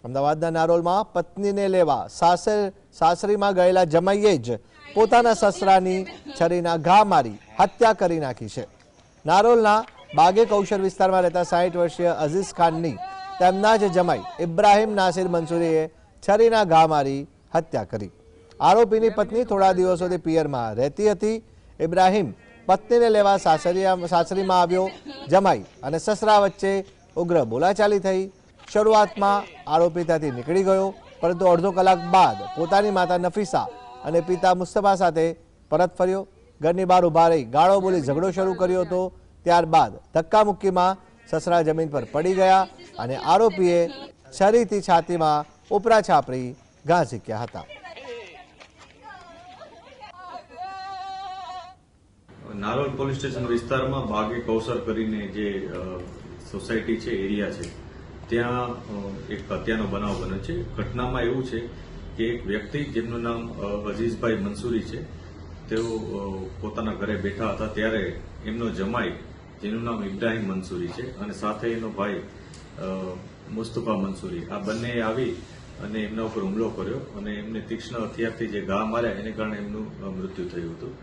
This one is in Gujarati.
અમદાવાદના નારોલમાં પત્નીને લેવા સાસરીમાં ગયેલા જમાઈએ જ પોતાના સસરાની છરીના ઘા મારી હત્યા કરી નાખી છે। નારોલના બાગે કૌશર વિસ્તારમાં રહેતા 60 વર્ષીય અઝીઝ ખાનની તેમના જ જમાઈ ઇબ્રાહિમ નાસિર મંસૂરીએ છરીના ઘા મારી હત્યા કરી। આરોપીની પત્ની થોડા દિવસોથી પિયરમાં રહેતી હતી। ઇબ્રાહિમ પત્નીને લેવા સાસરીમાં આવ્યો। જમાઈ અને સસરા વચ્ચે ઉગ્ર બોલાચાલી થઈ। શરૂઆતમાં આરોપી ત્યાંથી નીકળી ગયો, પરંતુ અડધો કલાક બાદ પોતાની માતા નફીસા અને પિતા મુસ્તફા સાથે પરત ફર્યો। ઘરની બહાર ઊભા રહી ગાળો બોલી ઝઘડો શરૂ કર્યો હતો। ત્યારબાદ ધક્કામુક્કીમાં સસરા જમીન પર પડી ગયા અને આરોપીએ છરીથી છાતીમાં ઉપરા છાપરી ઘા ઝીક્યા હતા। નારોલ પોલીસ સ્ટેશન વિસ્તારમાં બાગે કૌશર કરીને જે સોસાયટી છે, એરિયા છે, ત્યાં એક હત્યાનો બનાવ બન્યો છે। ઘટનામાં એવું છે કે એક વ્યક્તિ જેમનું નામ અઝીઝભાઈ મંસૂરી છે, તેઓ પોતાના ઘરે બેઠા હતા ત્યારે એમનો જમાઈ જેનું નામ ઇબ્રાહિમ મંસૂરી છે અને સાથે એનો ભાઈ મુસ્તફા મંસૂરી, આ બંને આવી અને એમના ઉપર હુમલો કર્યો અને એમને તીક્ષ્ણ હથિયારથી જે ઘા માર્યા એને કારણે એમનું મૃત્યુ થયું હતું।